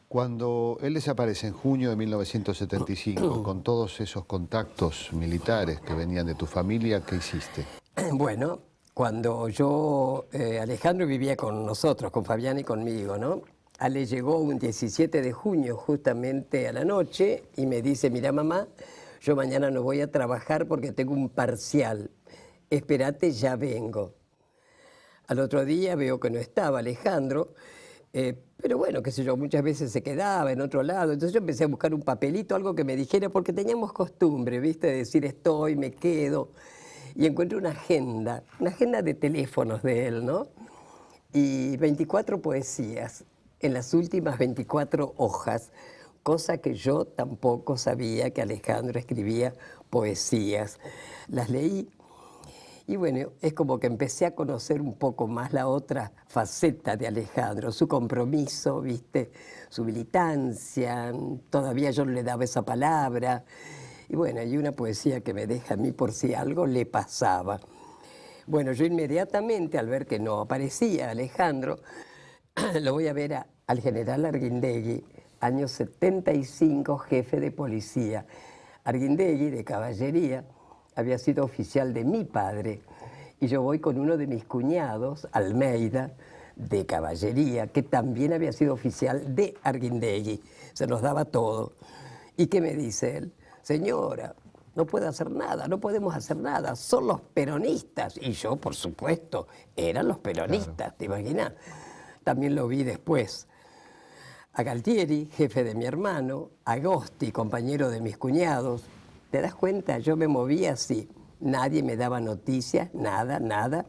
A: Cuando él desaparece en junio de 1975, con todos esos contactos militares que venían de tu familia, ¿qué hiciste?
H: Bueno, cuando Alejandro vivía con nosotros, con Fabián y conmigo, ¿no? Ale llegó un 17 de junio justamente a la noche y me dice, mira mamá, yo mañana no voy a trabajar porque tengo un parcial, espérate, ya vengo. Al otro día veo que no estaba Alejandro, pero bueno, qué sé yo, muchas veces se quedaba en otro lado, entonces yo empecé a buscar un papelito, algo que me dijera, porque teníamos costumbre, ¿viste? De decir estoy, me quedo, y encuentro una agenda de teléfonos de él, ¿no? Y 24 poesías, en las últimas 24 hojas, cosa que yo tampoco sabía que Alejandro escribía poesías. Las leí y bueno, es como que empecé a conocer un poco más la otra faceta de Alejandro, su compromiso, ¿viste? Su militancia, todavía yo no le daba esa palabra. Y bueno, hay una poesía que me deja a mí por si algo le pasaba. Bueno, yo inmediatamente, al ver que no aparecía Alejandro, lo voy a ver al general Arguindegui, año 75, jefe de policía. Arguindegui, de caballería, había sido oficial de mi padre, y yo voy con uno de mis cuñados, Almeida, de caballería, que también había sido oficial de Arguindegui. Se nos daba todo. ¿Y qué me dice él? Señora, no puede hacer nada, no podemos hacer nada, son los peronistas. Y yo, por supuesto, eran los peronistas, claro. ¿Te imaginas? También lo vi después. A Galtieri, jefe de mi hermano, a Agosti, compañero de mis cuñados. ¿Te das cuenta? Yo me movía así. Nadie me daba noticias, nada.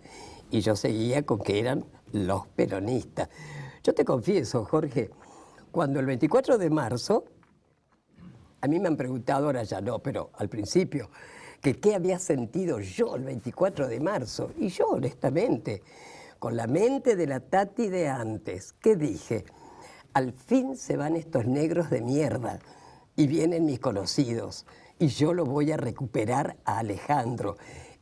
H: Y yo seguía con que eran los peronistas. Yo te confieso, Jorge, cuando el 24 de marzo, a mí me han preguntado, ahora ya no, pero al principio, que qué había sentido yo el 24 de marzo. Y yo, honestamente, con la mente de la Tati de antes, ¿qué dije? Al fin se van estos negros de mierda y vienen mis conocidos. Y yo lo voy a recuperar a Alejandro.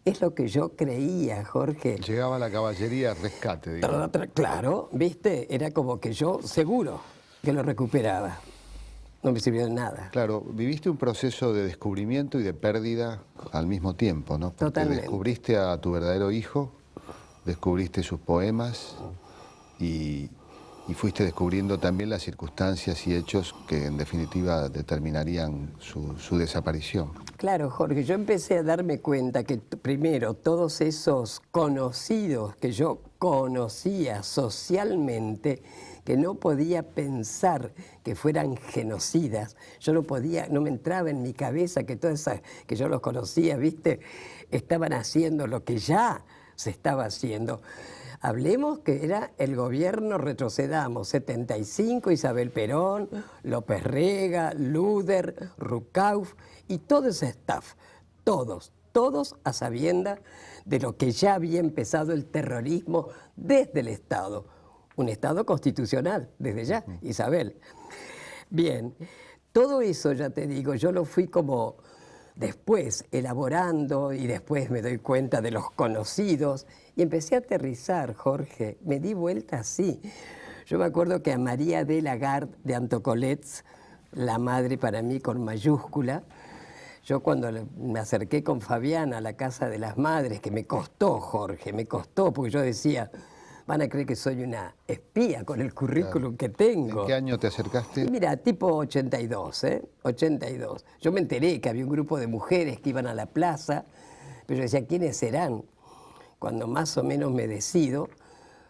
H: Es lo que yo creía, Jorge.
A: Llegaba la caballería al rescate, digamos.
H: Claro, ¿viste? Era como que yo seguro que lo recuperaba. No me sirvió de nada.
A: Claro, viviste un proceso de descubrimiento y de pérdida al mismo tiempo, ¿no? Porque
H: Totalmente.
A: Descubriste a tu verdadero hijo, descubriste sus poemas y fuiste descubriendo también las circunstancias y hechos que en definitiva determinarían su desaparición.
H: Claro, Jorge, yo empecé a darme cuenta que primero todos esos conocidos que yo conocía socialmente, que no podía pensar que fueran genocidas, yo no podía, no me entraba en mi cabeza que todas esas que yo los conocía, ¿viste? Estaban haciendo lo que ya se estaba haciendo. Hablemos que era el gobierno, retrocedamos, 75, Isabel Perón, López Rega, Luder, Rucauf y todo ese staff, todos a sabienda de lo que ya había empezado el terrorismo desde el Estado. Un Estado constitucional, desde ya, Isabel. Bien, todo eso, ya te digo, yo lo fui como después elaborando y después me doy cuenta de los conocidos y empecé a aterrizar, Jorge. Me di vuelta así. Yo me acuerdo que a María de Lagarde de Antocolets, la madre para mí con mayúscula, yo cuando me acerqué con Fabián a la casa de las madres, que me costó, Jorge, me costó, porque yo decía, van a creer que soy una espía con el currículum que tengo.
A: ¿En qué año te acercaste?
H: Mira, tipo 82, 82. Yo me enteré que había un grupo de mujeres que iban a la plaza, pero yo decía, ¿quiénes serán? Cuando más o menos me decido,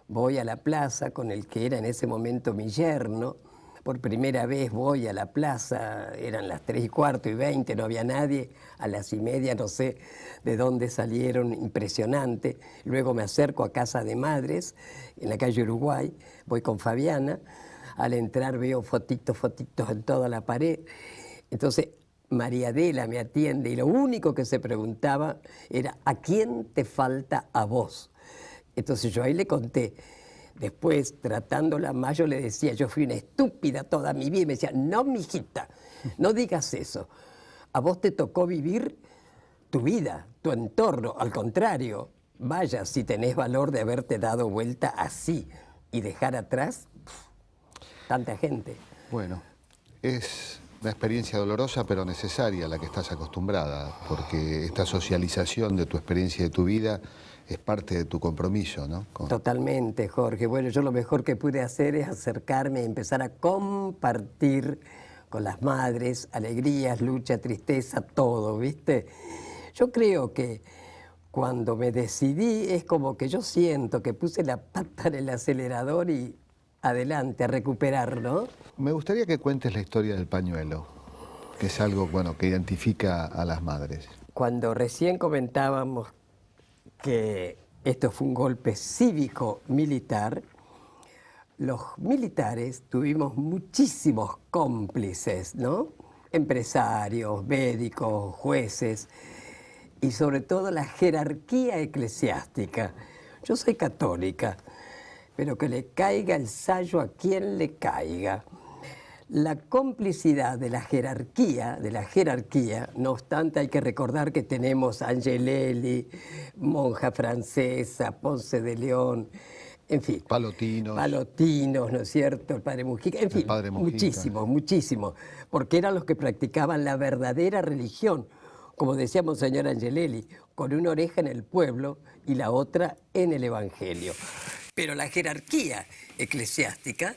H: voy a la plaza con el que era en ese momento mi yerno, Por primera vez voy a la plaza, eran las 3:15 y no había nadie, a las 1:30 no sé de dónde salieron, impresionante. Luego me acerco a Casa de Madres, en la calle Uruguay, voy con Fabiana, al entrar veo fotitos en toda la pared. Entonces María Adela me atiende y lo único que se preguntaba era ¿a quién te falta a vos? Entonces yo ahí le conté. Después, tratándola más, yo le decía, yo fui una estúpida toda mi vida. Y me decía, no, mijita, no digas eso. A vos te tocó vivir tu vida, tu entorno. Al contrario, vaya, si tenés valor de haberte dado vuelta así y dejar atrás tanta gente.
A: Bueno, es una experiencia dolorosa pero necesaria a la que estás acostumbrada, porque esta socialización de tu experiencia de tu vida es parte de tu compromiso, ¿no?
H: Totalmente, Jorge. Bueno, yo lo mejor que pude hacer es acercarme y empezar a compartir con las madres alegrías, lucha, tristeza, todo, ¿viste? Yo creo que cuando me decidí es como que yo siento que puse la pata en el acelerador y adelante, a recuperar, ¿no?
A: Me gustaría que cuentes la historia del pañuelo, que es algo, bueno, que identifica a las madres.
H: Cuando recién comentábamos que esto fue un golpe cívico-militar, los militares tuvimos muchísimos cómplices, ¿no? Empresarios, médicos, jueces y sobre todo la jerarquía eclesiástica. Yo soy católica, pero que le caiga el sayo a quien le caiga. La complicidad de la jerarquía, no obstante hay que recordar que tenemos a Angelelli, monja francesa, Ponce de León, en fin. Palotinos, ¿no es cierto? El padre Mujica, en fin, muchísimos, porque eran los que practicaban la verdadera religión, como decía Monseñor Angelelli, con una oreja en el pueblo y la otra en el Evangelio. Pero la jerarquía eclesiástica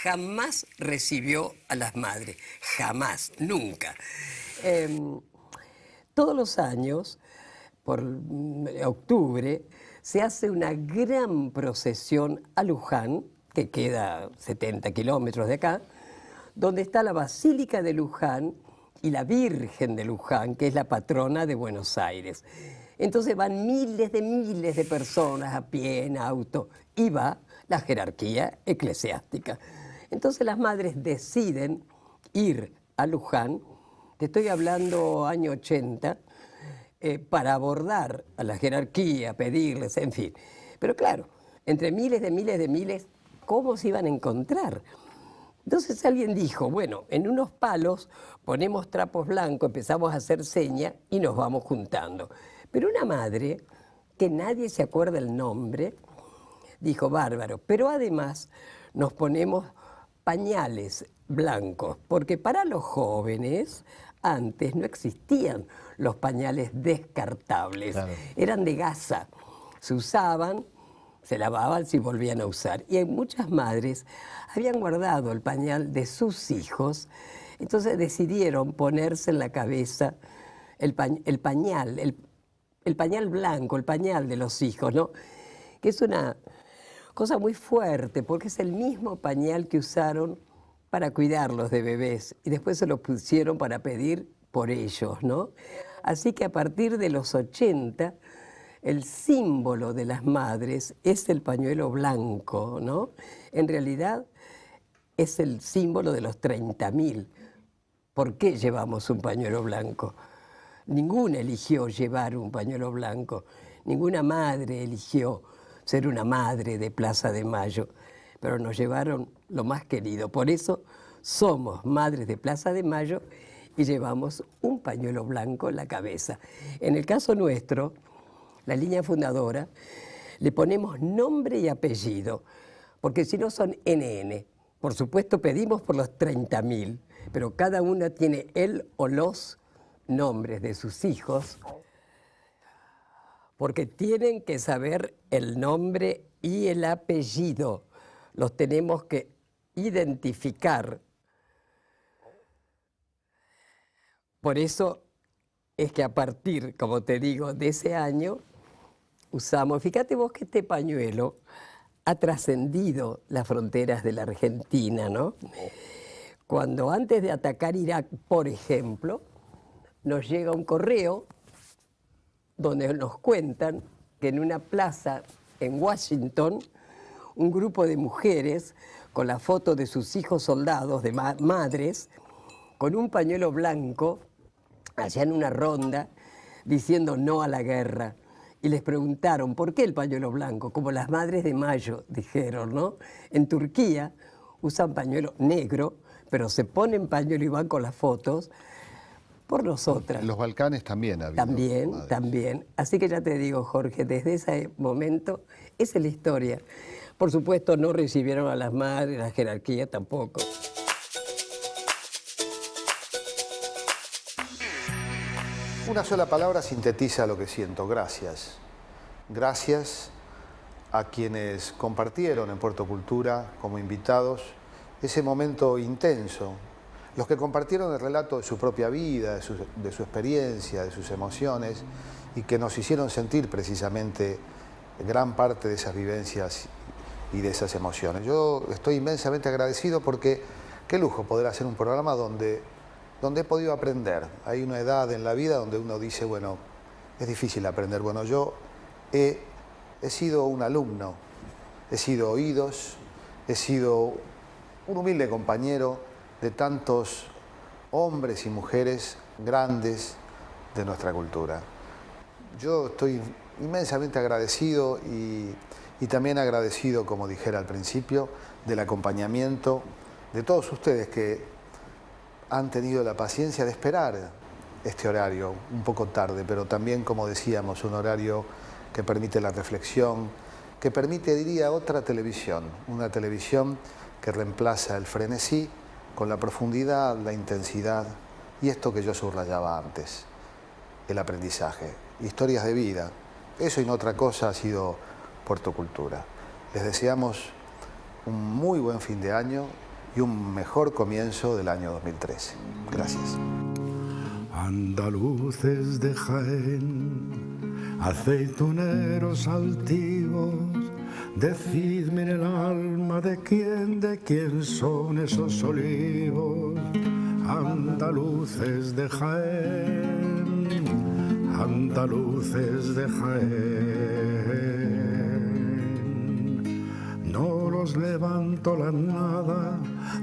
H: jamás recibió a las madres, jamás, nunca. Todos los años, por octubre, se hace una gran procesión a Luján, que queda 70 kilómetros de acá, donde está la Basílica de Luján y la Virgen de Luján, que es la patrona de Buenos Aires. Entonces van miles de personas a pie, en auto, y va la jerarquía eclesiástica. Entonces las madres deciden ir a Luján, te estoy hablando año 80, para abordar a la jerarquía, pedirles, en fin. Pero claro, entre miles, ¿cómo se iban a encontrar? Entonces alguien dijo, bueno, en unos palos ponemos trapos blancos, empezamos a hacer seña y nos vamos juntando. Pero una madre, que nadie se acuerda el nombre, dijo, bárbaro, pero además nos ponemos pañales blancos, porque para los jóvenes antes no existían los pañales descartables, claro. Eran de gasa, se usaban, se lavaban, se volvían a usar. Y muchas madres habían guardado el pañal de sus hijos, entonces decidieron ponerse en la cabeza el pañal blanco, el pañal de los hijos, ¿no? Que es una cosa muy fuerte, porque es el mismo pañal que usaron para cuidarlos de bebés y después se lo pusieron para pedir por ellos, ¿no? Así que a partir de los 80, el símbolo de las madres es el pañuelo blanco, ¿no? En realidad es el símbolo de los 30.000. ¿Por qué llevamos un pañuelo blanco? Ninguna eligió llevar un pañuelo blanco, ninguna madre eligió ser una madre de Plaza de Mayo, pero nos llevaron lo más querido. Por eso somos madres de Plaza de Mayo y llevamos un pañuelo blanco en la cabeza. En el caso nuestro, la línea fundadora, le ponemos nombre y apellido, porque si no son NN. Por supuesto pedimos por los 30.000, pero cada una tiene el o los nombres de sus hijos, porque tienen que saber el nombre y el apellido. Los tenemos que identificar. Por eso es que a partir, como te digo, de ese año, usamos, fíjate vos que este pañuelo ha trascendido las fronteras de la Argentina, ¿no? cuando antes de atacar Irak, por ejemplo, nos llega un correo donde nos cuentan que en una plaza en Washington, un grupo de mujeres con la foto de sus hijos soldados, de madres, con un pañuelo blanco, hacían una ronda diciendo no a la guerra. Y les preguntaron, ¿por qué el pañuelo blanco? Como las madres de Mayo, dijeron, ¿no? En Turquía usan pañuelo negro, pero se ponen pañuelo y van con las fotos por nosotras.
A: En los Balcanes también había.
H: También. Así que ya te digo, Jorge, desde ese momento, esa es la historia. Por supuesto, no recibieron a las madres, la jerarquía tampoco.
A: Una sola palabra sintetiza lo que siento. Gracias. Gracias a quienes compartieron en Puerto Cultura como invitados ese momento intenso. Los que compartieron el relato de su propia vida, de su experiencia, de sus emociones y que nos hicieron sentir precisamente gran parte de esas vivencias y de esas emociones. Yo estoy inmensamente agradecido porque qué lujo poder hacer un programa donde he podido aprender. Hay una edad en la vida donde uno dice, bueno, es difícil aprender. Bueno, yo he sido un alumno, he sido oídos, he sido un humilde compañero de tantos hombres y mujeres grandes de nuestra cultura. Yo estoy inmensamente agradecido y también agradecido, como dijera al principio, del acompañamiento de todos ustedes que han tenido la paciencia de esperar este horario, un poco tarde, pero también, como decíamos, un horario que permite la reflexión, que permite, diría, otra televisión, una televisión que reemplaza el frenesí con la profundidad, la intensidad y esto que yo subrayaba antes, el aprendizaje, historias de vida. Eso y no otra cosa ha sido Puerto Cultura. Les deseamos un muy buen fin de año y un mejor comienzo del año 2013. Gracias.
I: Andaluces de Jaén, aceituneros altivos, decidme en el alma de quién son esos olivos. Andaluces de Jaén, andaluces de Jaén. No los levanto la nada,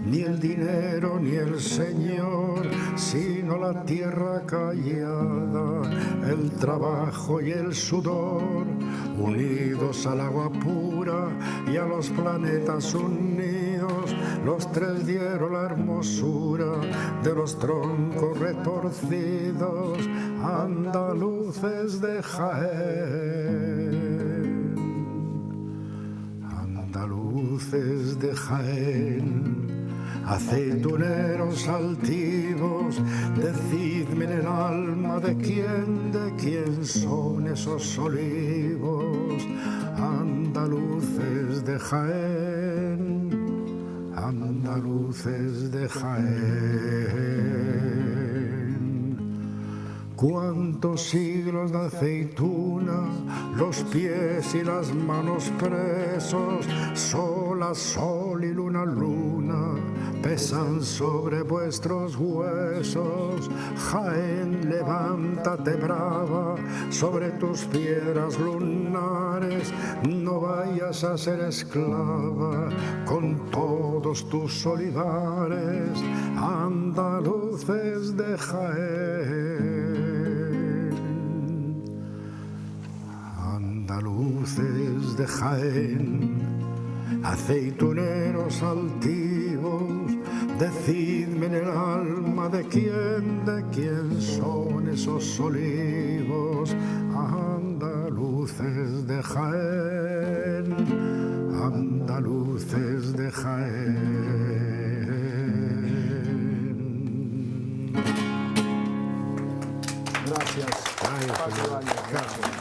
I: ni el dinero ni el señor, sino la tierra callada, el trabajo y el sudor, unidos al agua pura y a los planetas unidos. Los tres dieron la hermosura de los troncos retorcidos, andaluces de Jaén. Andaluces de Jaén, aceituneros altivos, decidme en el alma de quién son esos olivos. Andaluces de Jaén, andaluces de Jaén. Cuántos siglos de aceituna, los pies y las manos presos, sola, sol y luna, luna, pesan sobre vuestros huesos. Jaén, levántate brava sobre tus piedras lunares, no vayas a ser esclava con todos tus olivares, andaluces de Jaén. Andaluces de Jaén, aceituneros altivos, decidme en el alma de quién son esos olivos. Andaluces de Jaén, andaluces de Jaén.
A: Gracias.
I: Gracias.